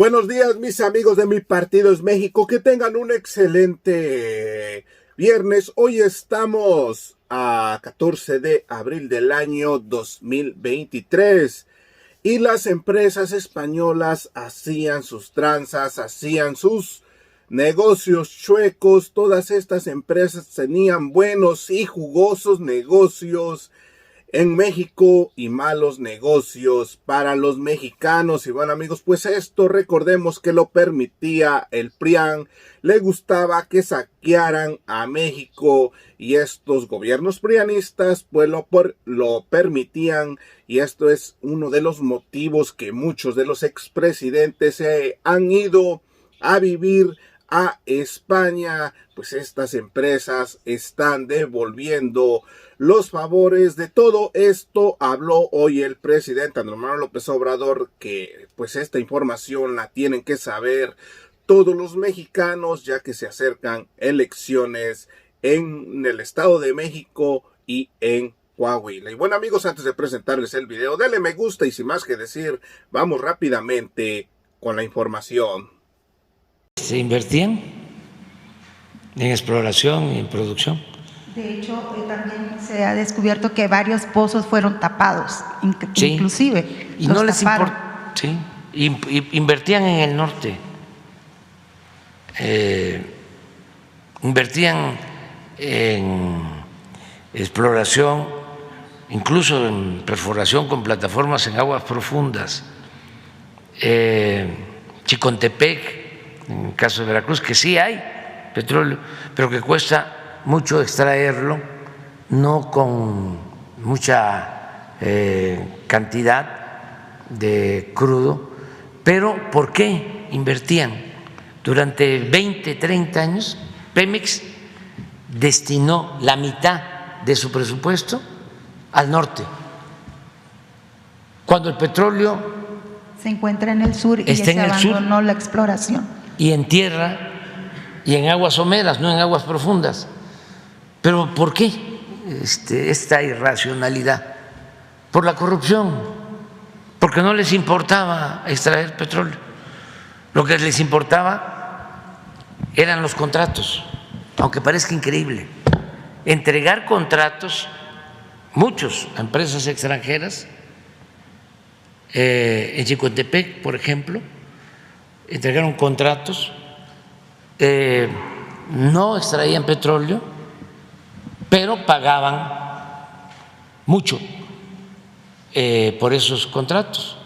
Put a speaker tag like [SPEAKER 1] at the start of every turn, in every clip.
[SPEAKER 1] Buenos días, mis amigos de Mi Partido es México. Que tengan un excelente viernes. Hoy estamos a 14 de abril del año 2023. Y las empresas españolas hacían sus tranzas, hacían sus negocios chuecos. Todas estas empresas tenían buenos y jugosos negocios en México y malos negocios para los mexicanos. Y bueno, amigos, pues esto recordemos que lo permitía el PRIAN. Le gustaba que saquearan a México y estos gobiernos prianistas pues lo permitían, y esto es uno de los motivos que muchos de los expresidentes se han ido a vivir a España. Pues estas empresas están devolviendo los favores. De todo esto habló hoy el presidente Andrés Manuel López Obrador, que pues esta información la tienen que saber todos los mexicanos, ya que se acercan elecciones en el Estado de México y en Coahuila. Y bueno, amigos, antes de presentarles el video, denle me gusta y sin más que decir, vamos rápidamente con la información.
[SPEAKER 2] Se invertían en exploración y en producción.
[SPEAKER 3] De hecho, también se ha descubierto que varios pozos fueron tapados, inclusive.
[SPEAKER 2] Y no les importa. Sí, invertían en el norte, invertían en exploración, incluso en perforación con plataformas en aguas profundas. Chicontepec, en el caso de Veracruz, que sí hay petróleo, pero que cuesta mucho extraerlo, no con mucha cantidad de crudo. Pero ¿por qué invertían? Durante 20, 30 años, Pemex destinó la mitad de su presupuesto al norte, cuando el petróleo
[SPEAKER 3] se encuentra en el sur y se abandonó la exploración.
[SPEAKER 2] Y en tierra y en aguas someras, no en aguas profundas. ¿Pero por qué esta irracionalidad? Por la corrupción, porque no les importaba extraer petróleo. Lo que les importaba eran los contratos, aunque parezca increíble. Entregar contratos, muchos, a empresas extranjeras. En Chicontepec, por ejemplo, entregaron contratos, no extraían petróleo, pero pagaban mucho por esos contratos.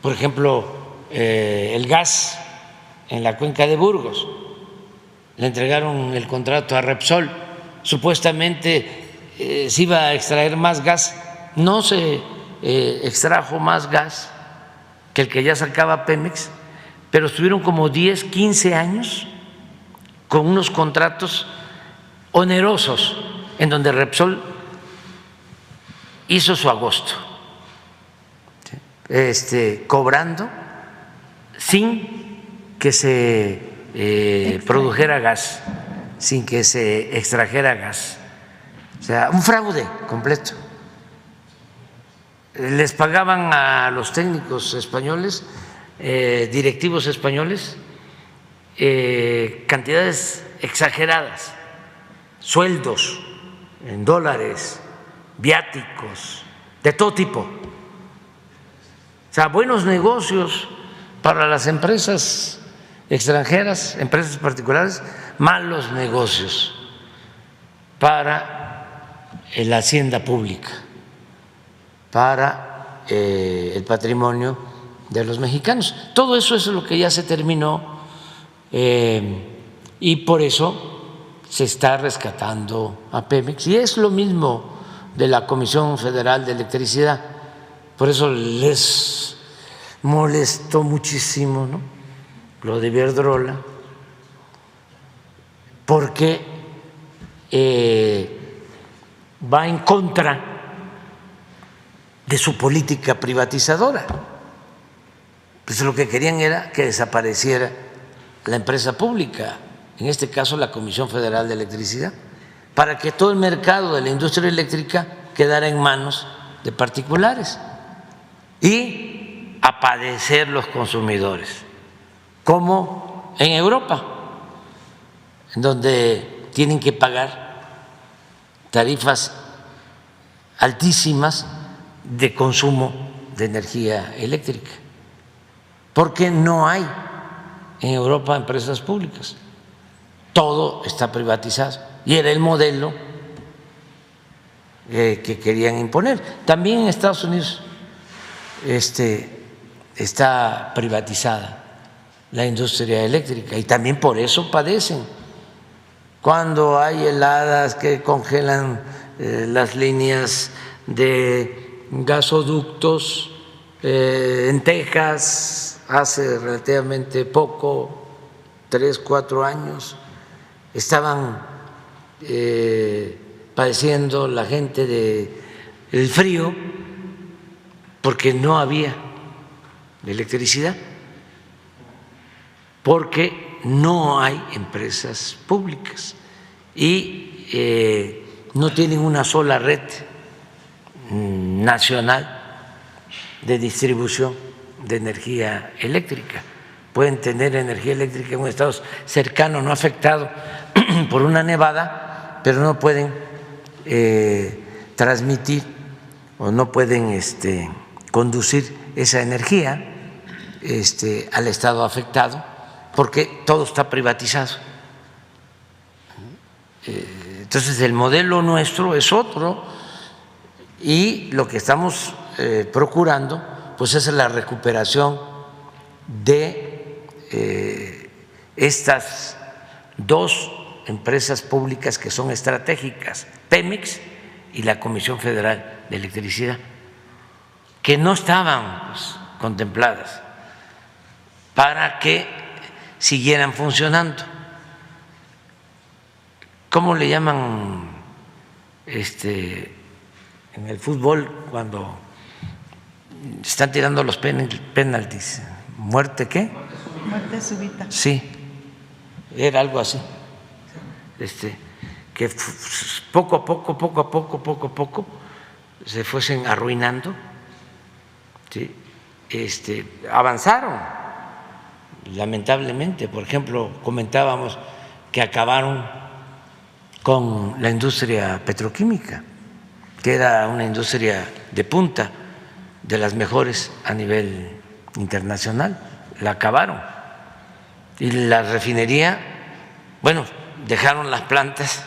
[SPEAKER 2] Por ejemplo, el gas en la cuenca de Burgos, le entregaron el contrato a Repsol, supuestamente se iba a extraer más gas, no se extrajo más gas que el que ya sacaba Pemex, pero estuvieron como 10, 15 años con unos contratos onerosos en donde Repsol hizo su agosto, cobrando sin que se produjera gas, sin que se extrajera gas. O sea, un fraude completo. Les pagaban a los técnicos españoles, directivos españoles, cantidades exageradas, sueldos en dólares, viáticos, de todo tipo. O sea, buenos negocios para las empresas extranjeras, empresas particulares, malos negocios para la hacienda pública, para el patrimonio de los mexicanos. Todo eso es lo que ya se terminó, y por eso se está rescatando a Pemex. Y es lo mismo de la Comisión Federal de Electricidad. Por eso les molestó muchísimo, ¿no?, lo de Iberdrola, porque va en contra de su política privatizadora. Pues lo que querían era que desapareciera la empresa pública, en este caso la Comisión Federal de Electricidad, para que todo el mercado de la industria eléctrica quedara en manos de particulares y a padecer los consumidores. como en Europa, en donde tienen que pagar tarifas altísimas de consumo de energía eléctrica, porque no hay en Europa empresas públicas, todo está privatizado y era el modelo que querían imponer. También en Estados Unidos está privatizada la industria eléctrica y también por eso padecen. Cuando hay heladas que congelan las líneas de gasoductos, en Texas hace relativamente poco, 3, 4 años, estaban padeciendo la gente del frío porque no había electricidad, porque no hay empresas públicas y no tienen una sola red nacional de distribución de energía eléctrica. Pueden tener energía eléctrica en un estado cercano, no afectado por una nevada, pero no pueden transmitir o no pueden conducir esa energía al estado afectado porque todo está privatizado. Entonces el modelo nuestro es otro y lo que estamos procurando pues es la recuperación de estas dos empresas públicas que son estratégicas, Pemex y la Comisión Federal de Electricidad, que no estaban contempladas para que siguieran funcionando. ¿Cómo le llaman en el fútbol cuando están tirando los penaltis? ¿Muerte qué?
[SPEAKER 3] Muerte súbita.
[SPEAKER 2] Sí, era algo así. Que poco a poco se fuesen arruinando, ¿sí? Avanzaron, lamentablemente. Por ejemplo, comentábamos que acabaron con la industria petroquímica, que era una industria de punta, de las mejores a nivel internacional, la acabaron. Y la refinería, bueno, dejaron las plantas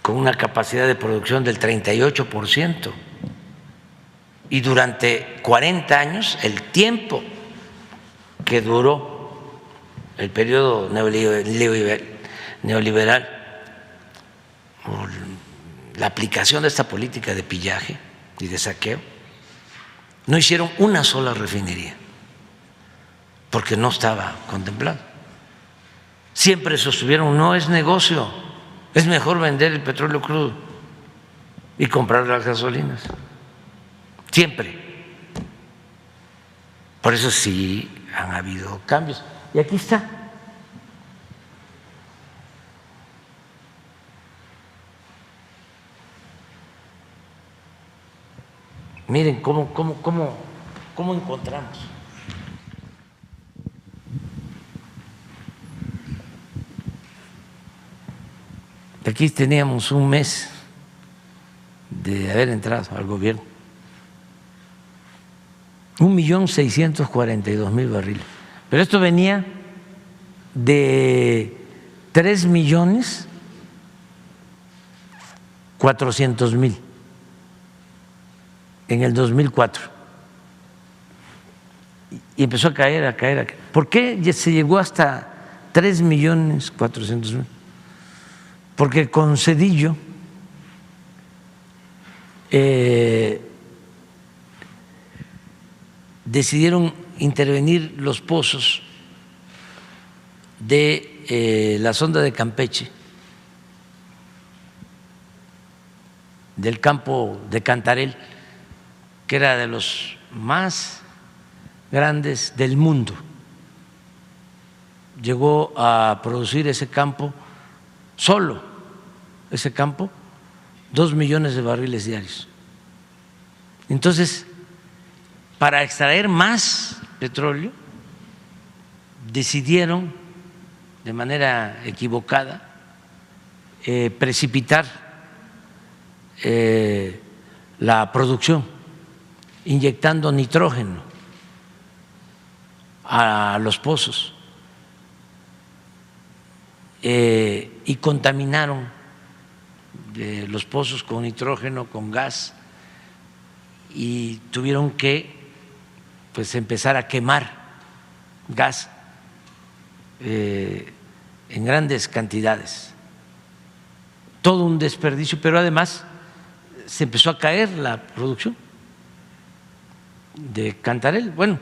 [SPEAKER 2] con una capacidad de producción del 38%. Y durante 40 años, el tiempo que duró el periodo neoliberal, la aplicación de esta política de pillaje y de saqueo, no hicieron una sola refinería, porque no estaba contemplado. Siempre sostuvieron, no es negocio, es mejor vender el petróleo crudo y comprar las gasolinas. Siempre. Por eso sí han habido cambios. Y aquí está. Miren cómo encontramos. Aquí teníamos un mes de haber entrado al gobierno. 1.642.000 barriles. Pero esto venía de 3.400.000 en el 2004. Y empezó a caer. ¿Por qué se llegó hasta 3.400.000? Porque con Zedillo decidieron intervenir los pozos de la sonda de Campeche, del campo de Cantarell, que era de los más grandes del mundo. Llegó a producir ese campo, solo ese campo, 2 millones de barriles diarios. Entonces, para extraer más petróleo, decidieron de manera equivocada precipitar la producción, inyectando nitrógeno a los pozos y contaminaron los pozos con nitrógeno, con gas, y tuvieron que pues empezar a quemar gas en grandes cantidades. Todo un desperdicio, pero además se empezó a caer la producción de Cantarell. Bueno,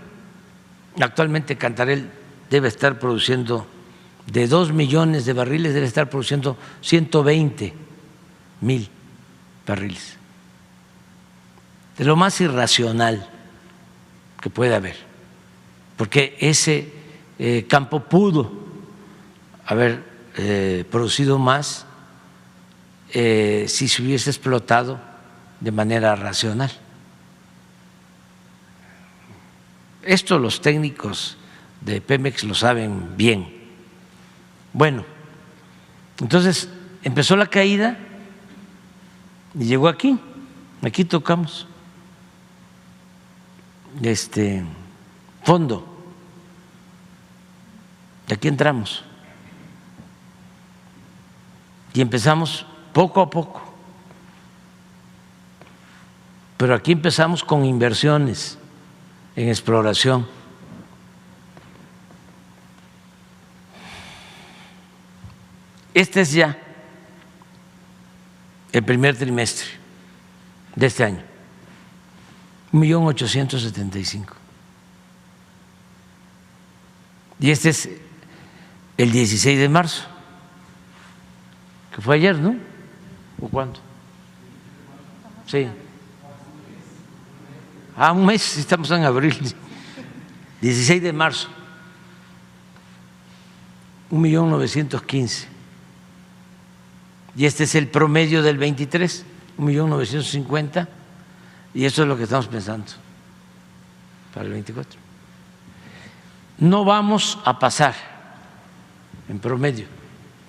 [SPEAKER 2] actualmente Cantarell debe estar produciendo de 2 millones de barriles, debe estar produciendo 120,000 barriles. De lo más irracional que puede haber, porque ese campo pudo haber producido más si se hubiese explotado de manera racional. Esto los técnicos de Pemex lo saben bien. Bueno, entonces empezó la caída y llegó aquí tocamos fondo, y aquí entramos y empezamos poco a poco, pero aquí empezamos con inversiones en exploración. Este es ya el primer trimestre de este año, 1.875.000. Y este es el 16 de marzo, que fue ayer, ¿no? ¿O cuándo? Sí. Un mes, estamos en abril. 16 de marzo, 1.915.000. Y este es el promedio del 23, 1.950.000, y eso es lo que estamos pensando para el 24. No vamos a pasar en promedio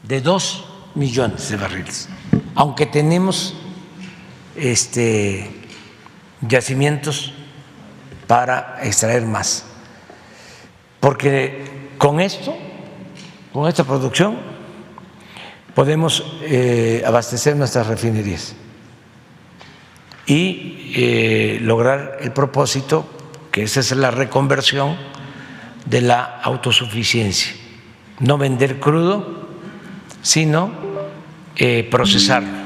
[SPEAKER 2] de 2 millones de barriles, aunque tenemos yacimientos para extraer más, porque con esto, con esta producción, podemos abastecer nuestras refinerías y lograr el propósito, que esa es la reconversión de la autosuficiencia, no vender crudo, sino procesarlo.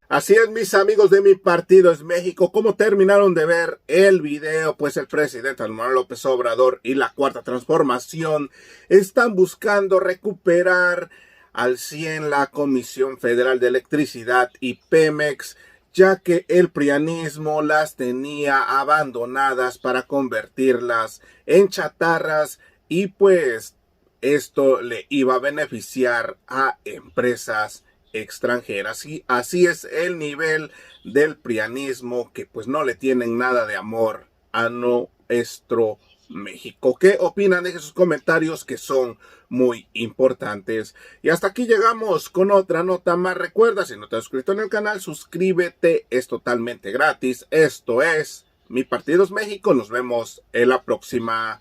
[SPEAKER 1] Así es, mis amigos de Mi Partido es México. Como terminaron de ver el video, pues el presidente Andrés Manuel López Obrador y la Cuarta Transformación están buscando recuperar al 100 la Comisión Federal de Electricidad y Pemex, ya que el prianismo las tenía abandonadas para convertirlas en chatarras, y pues esto le iba a beneficiar a empresas extranjeras. Y así es el nivel del prianismo, que pues no le tienen nada de amor a nuestro México. ¿Qué opinan? Dejen sus comentarios, que son muy importantes. Y hasta aquí llegamos con otra nota más. Recuerda, si no te has suscrito en el canal, suscríbete, es totalmente gratis. Esto es Mi Partido es México. Nos vemos en la próxima.